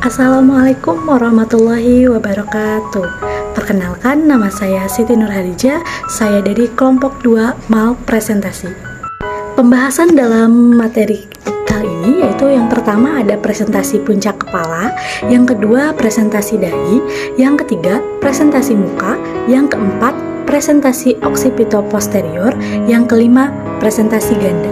Assalamualaikum warahmatullahi wabarakatuh. Perkenalkan, nama saya Siti Nurhadijah. Saya dari kelompok 2 MAL presentasi. Pembahasan dalam materi kali ini yaitu yang pertama ada presentasi puncak kepala, yang kedua presentasi dahi, yang ketiga presentasi muka, yang keempat presentasi oksipito posterior, yang kelima presentasi ganda.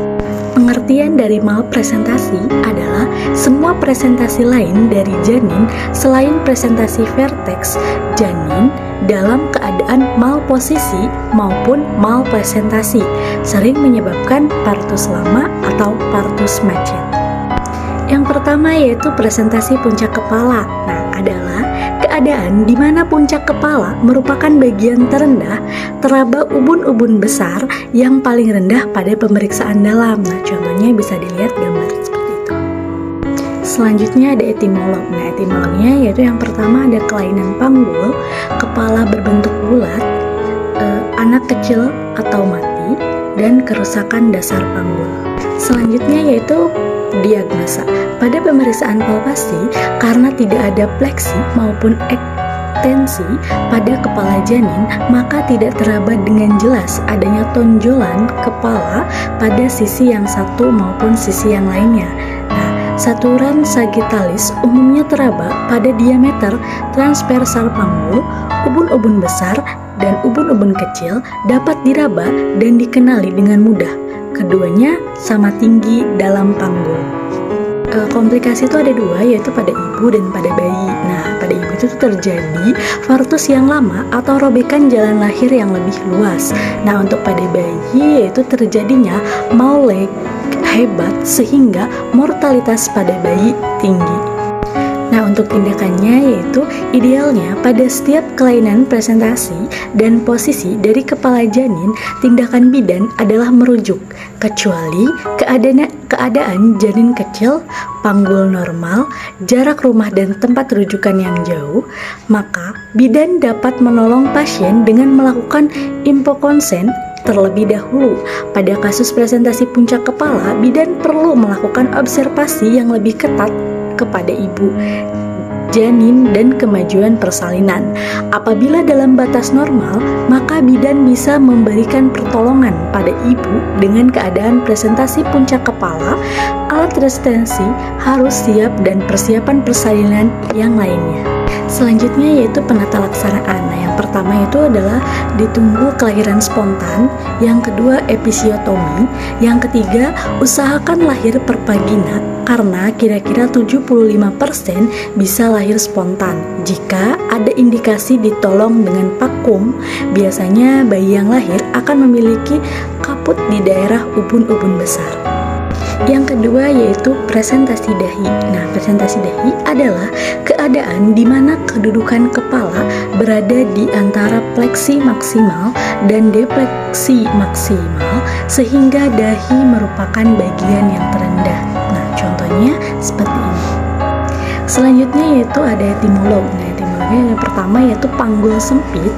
Pengertian dari malpresentasi adalah semua presentasi lain dari janin selain presentasi vertex janin dalam keadaan malposisi maupun malpresentasi, sering menyebabkan partus lama atau partus macet. Yang pertama yaitu presentasi puncak kepala. Nah, adalah keadaan di mana puncak kepala merupakan bagian terendah teraba ubun-ubun besar yang paling rendah pada pemeriksaan dalam. Nah, contohnya bisa dilihat gambar seperti itu. Selanjutnya ada etimolog. Nah, etimolognya yaitu yang pertama ada kelainan panggul, kepala berbentuk bulat, anak kecil atau mati, dan kerusakan dasar panggul. Selanjutnya yaitu diagnosa. Pada pemeriksaan palpasi, karena tidak ada pleksi maupun ekstensi pada kepala janin, maka tidak teraba dengan jelas adanya tonjolan kepala pada sisi yang satu maupun sisi yang lainnya. Nah, saturan sagittalis umumnya teraba pada diameter transversal panggul, ubun-ubun besar dan ubun-ubun kecil dapat diraba dan dikenali dengan mudah. Keduanya sama tinggi dalam panggul. Komplikasi itu ada dua, yaitu pada ibu dan pada bayi. Nah, pada ibu itu terjadi vartus yang lama atau robekan jalan lahir yang lebih luas. Nah, untuk pada bayi yaitu terjadinya Maulig hebat sehingga mortalitas pada bayi tinggi. Nah, untuk tindakannya yaitu idealnya pada setiap kelainan presentasi dan posisi dari kepala janin, tindakan bidan adalah merujuk, kecuali keadaan janin kecil, panggul normal, jarak rumah dan tempat rujukan yang jauh, maka bidan dapat menolong pasien dengan melakukan impokonsen terlebih dahulu. Pada kasus presentasi puncak kepala, bidan perlu melakukan observasi yang lebih ketat kepada ibu, janin, dan kemajuan persalinan. Apabila dalam batas normal, maka bidan bisa memberikan pertolongan pada ibu dengan keadaan presentasi puncak kepala. Alat resistensi harus siap dan persiapan persalinan yang lainnya. Selanjutnya yaitu penata laksanaan. Nah, yang pertama itu adalah ditunggu kelahiran spontan, yang kedua episiotomi, yang ketiga usahakan lahir per vagina karena kira-kira 75% bisa lahir spontan. Jika ada indikasi ditolong dengan vakum, biasanya bayi yang lahir akan memiliki kaput di daerah ubun-ubun besar. Yang kedua yaitu presentasi dahi. Nah, presentasi dahi adalah keadaan di mana kedudukan kepala berada di antara pleksi maksimal dan depleksi maksimal sehingga dahi merupakan bagian yang terendah. Nah, contohnya seperti ini. Selanjutnya yaitu ada etimolog. Nah, etimolognya yang pertama yaitu panggul sempit,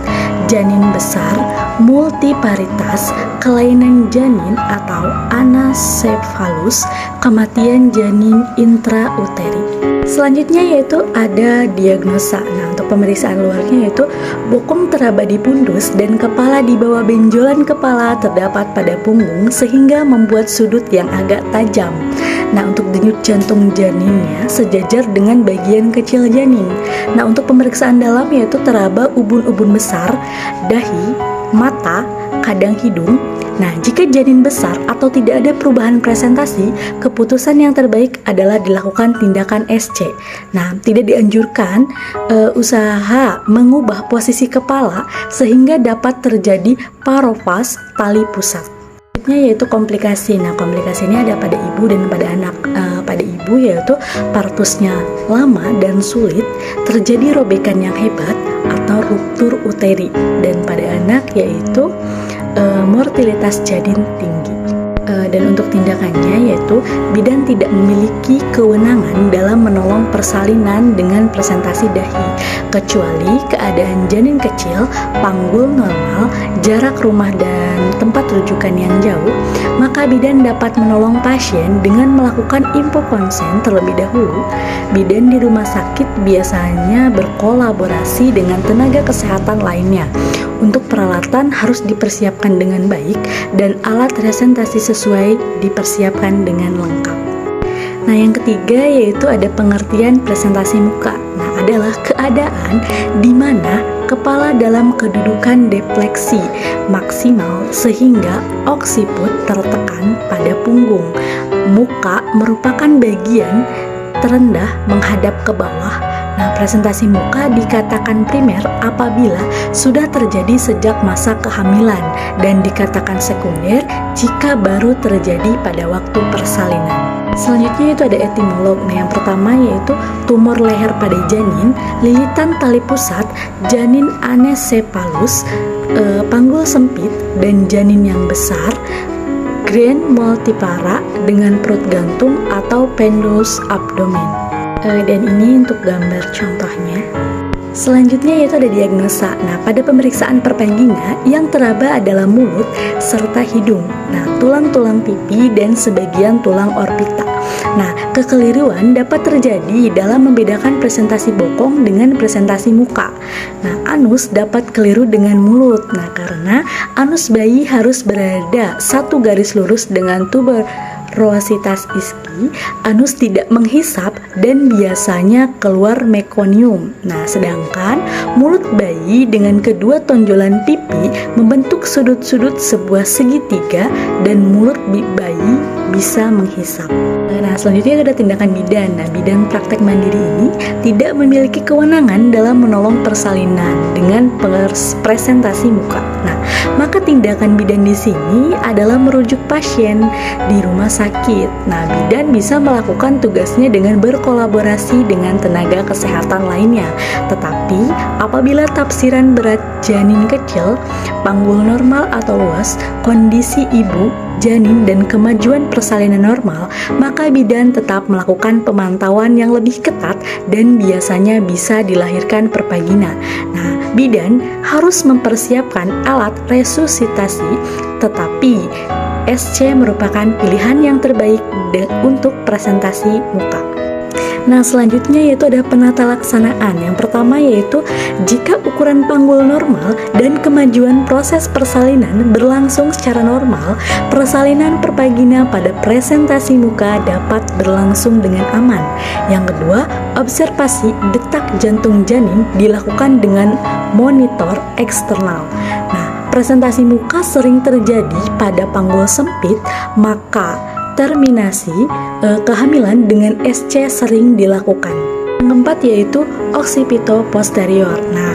janin besar, multiparitas, kelainan janin atau anecephalus, kematian janin intrauteri. Selanjutnya yaitu ada diagnosa. Nah, untuk pemeriksaan luarnya yaitu bokong teraba di pundus dan kepala di bawah benjolan kepala terdapat pada punggung sehingga membuat sudut yang agak tajam. Nah, untuk denyut jantung janinnya sejajar dengan bagian kecil janin. Nah, untuk pemeriksaan dalam yaitu teraba ubun-ubun besar, dahi, mata, kadang hidung. Nah, jika janin besar atau tidak ada perubahan presentasi, keputusan yang terbaik adalah dilakukan tindakan SC. Nah, tidak dianjurkan usaha mengubah posisi kepala sehingga dapat terjadi parofas tali pusat. Yaitu komplikasi. Nah, komplikasi ini ada pada ibu dan pada anak. Pada ibu yaitu partusnya lama dan sulit, terjadi robekan yang hebat atau ruptur uteri, dan pada anak yaitu mortalitas janin tinggi. Dan untuk tindakannya yaitu bidan tidak memiliki kewenangan dalam menolong persalinan dengan presentasi dahi, kecuali keadaan janin kecil, panggul normal, jarak rumah dan tempat rujukan yang jauh, maka bidan dapat menolong pasien dengan melakukan info konsen terlebih dahulu. Bidan di rumah sakit biasanya berkolaborasi dengan tenaga kesehatan lainnya. Untuk peralatan harus dipersiapkan dengan baik dan alat presentasi sesuai dipersiapkan dengan lengkap. Nah, yang ketiga yaitu ada pengertian presentasi muka. Nah, adalah keadaan di mana kepala dalam kedudukan defleksi maksimal sehingga oksiput tertekan pada punggung. Muka merupakan bagian terendah menghadap ke bawah. Nah, presentasi muka dikatakan primer apabila sudah terjadi sejak masa kehamilan dan dikatakan sekunder jika baru terjadi pada waktu persalinan. Selanjutnya itu ada etimolog. Nah, yang pertama yaitu tumor leher pada janin, lilitan tali pusat, janin anecephalus, panggul sempit dan janin yang besar, grand multipara dengan perut gantung atau pendulous abdomen. Dan ini untuk gambar contohnya. Selanjutnya yaitu ada diagnosa. Nah, pada pemeriksaan perpangina yang teraba adalah mulut serta hidung. Nah, tulang-tulang pipi dan sebagian tulang orbita. Nah, kekeliruan dapat terjadi dalam membedakan presentasi bokong dengan presentasi muka. Nah, anus dapat keliru dengan mulut. Nah, karena anus bayi harus berada satu garis lurus dengan tuberositas iski, anus tidak menghisap dan biasanya keluar mekonium. Nah, sedangkan mulut bayi dengan kedua tonjolan pipi membentuk sudut-sudut sebuah segitiga dan mulut bayi bisa menghisap. Nah, selanjutnya ada tindakan bidan. Nah, bidan praktek mandiri ini tidak memiliki kewenangan dalam menolong persalinan dengan presentasi muka. Nah, maka tindakan bidan di sini adalah merujuk pasien di rumah sakit. Nah, bidan bisa melakukan tugasnya dengan berkolaborasi dengan tenaga kesehatan lainnya. Tetapi, apabila tafsiran berat janin kecil, panggul normal atau luas, kondisi ibu, janin, dan kemajuan persalinan normal, maka bidan tetap melakukan pemantauan yang lebih ketat dan biasanya bisa dilahirkan perpagina. Nah, bidan harus mempersiapkan alat resusitasi, tetapi SC merupakan pilihan yang terbaik untuk presentasi muka. Nah, selanjutnya yaitu ada penata laksanaan. Yang pertama yaitu jika ukuran panggul normal dan kemajuan proses persalinan berlangsung secara normal, persalinan perpagina pada presentasi muka dapat berlangsung dengan aman. Yang kedua, observasi detak jantung janin dilakukan dengan monitor eksternal. Nah, presentasi muka sering terjadi pada panggul sempit, maka terminasi kehamilan dengan SC sering dilakukan. Yang keempat yaitu oksipito posterior. Nah,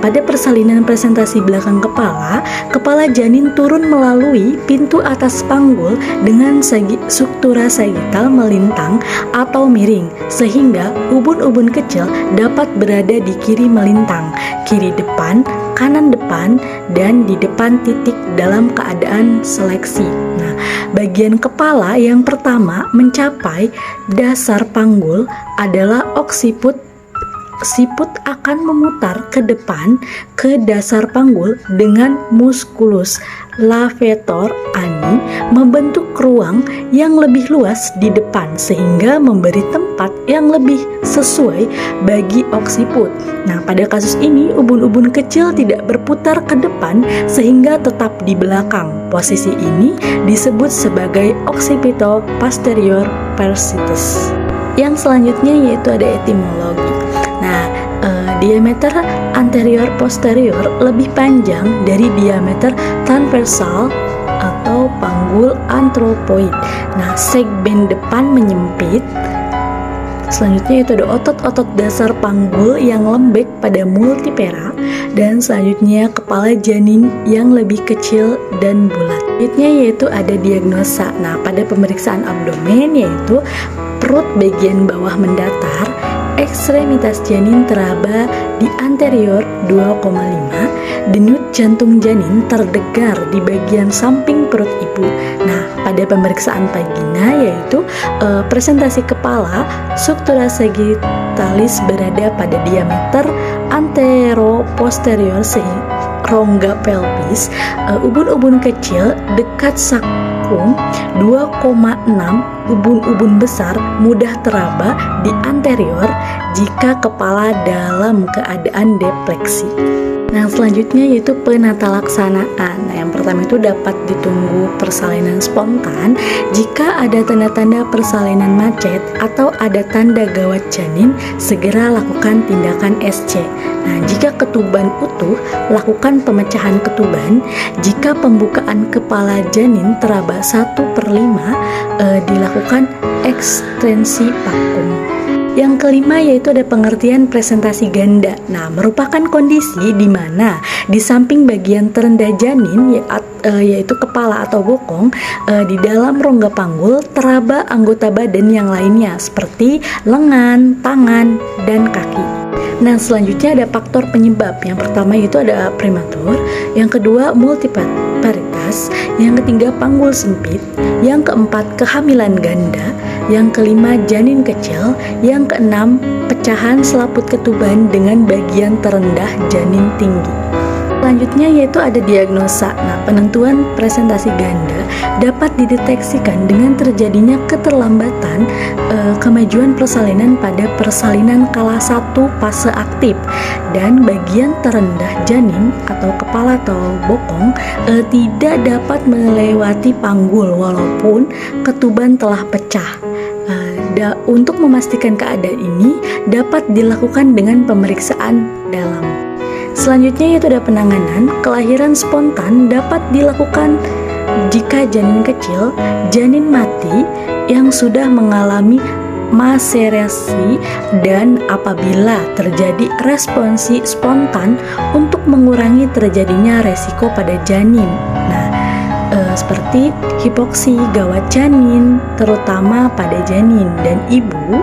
pada persalinan presentasi belakang kepala, kepala janin turun melalui pintu atas panggul dengan struktura sagital melintang atau miring, sehingga ubun-ubun kecil dapat berada di kiri melintang, kiri depan, kanan depan, dan di depan titik dalam keadaan seleksi. Nah, bagian kepala yang pertama mencapai dasar panggul adalah oksiput. Siput akan memutar ke depan ke dasar panggul dengan musculus levator ani membentuk ruang yang lebih luas di depan sehingga memberi tempat yang lebih sesuai bagi oksiput. Nah, pada kasus ini ubun-ubun kecil tidak berputar ke depan sehingga tetap di belakang. Posisi ini disebut sebagai occipito posterior persitis. Yang selanjutnya yaitu ada etimologi. Nah, diameter anterior posterior lebih panjang dari diameter transversal atau panggul antropoid. Nah, segmen depan menyempit. Selanjutnya itu ada otot-otot dasar panggul yang lembek pada multipera, dan selanjutnya kepala janin yang lebih kecil dan bulat. Selanjutnya yaitu ada diagnosa. Nah, pada pemeriksaan abdomen yaitu perut bagian bawah mendatar, ekstremitas janin teraba di anterior 2,5, denyut jantung janin terdengar di bagian samping perut ibu. Nah, pada pemeriksaan vagina yaitu presentasi kepala, struktura sagital genitalis berada pada diameter antero-posterior rongga pelvis, ubun-ubun kecil dekat sakum 2,6, ubun-ubun besar mudah teraba di anterior jika kepala dalam keadaan depleksi. Nah, selanjutnya yaitu penata laksanaan. Nah, yang pertama itu dapat ditunggu persalinan spontan jika ada tanda-tanda persalinan macet atau ada tanda gawat janin, segera lakukan tindakan SC. Nah, jika ketuban utuh, lakukan pemecahan ketuban. Jika pembukaan kepala janin teraba 1/5, dilakukan ekstensi vakum. Yang kelima yaitu ada pengertian presentasi ganda. Nah, merupakan kondisi di mana di samping bagian terendah janin yaitu kepala atau bokong, di dalam rongga panggul teraba anggota badan yang lainnya seperti lengan, tangan, dan kaki. Nah, selanjutnya ada faktor penyebab. Yang pertama itu ada prematur, yang kedua multiparitas, yang ketiga panggul sempit, yang keempat kehamilan ganda, yang kelima janin kecil, yang keenam pecahan selaput ketuban dengan bagian terendah janin tinggi. Selanjutnya yaitu ada diagnosa. Nah, penentuan presentasi ganda dapat dideteksikan dengan terjadinya keterlambatan kemajuan persalinan pada persalinan kala 1 fase aktif, dan bagian terendah janin atau kepala atau bokong tidak dapat melewati panggul walaupun ketuban telah pecah. Untuk memastikan keadaan ini dapat dilakukan dengan pemeriksaan dalam. Selanjutnya yaitu ada penanganan. Kelahiran spontan dapat dilakukan jika janin kecil, janin mati yang sudah mengalami maserasi, dan apabila terjadi responsi spontan untuk mengurangi terjadinya resiko pada janin. Nah, seperti hipoksi, gawat janin, terutama pada janin dan ibu,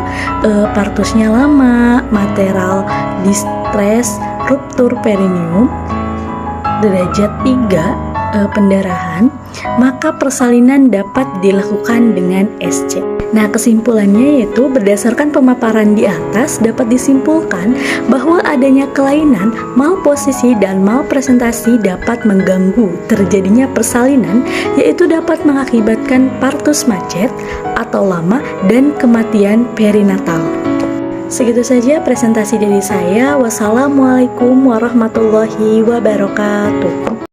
partusnya lama, maternal distress, ruptur perineum, derajat 3, pendarahan, maka persalinan dapat dilakukan dengan SC. Nah, kesimpulannya yaitu berdasarkan pemaparan di atas dapat disimpulkan bahwa adanya kelainan, malposisi, dan malpresentasi dapat mengganggu terjadinya persalinan, yaitu dapat mengakibatkan partus macet atau lama dan kematian perinatal. Segitu saja presentasi dari saya. Wassalamualaikum warahmatullahi wabarakatuh.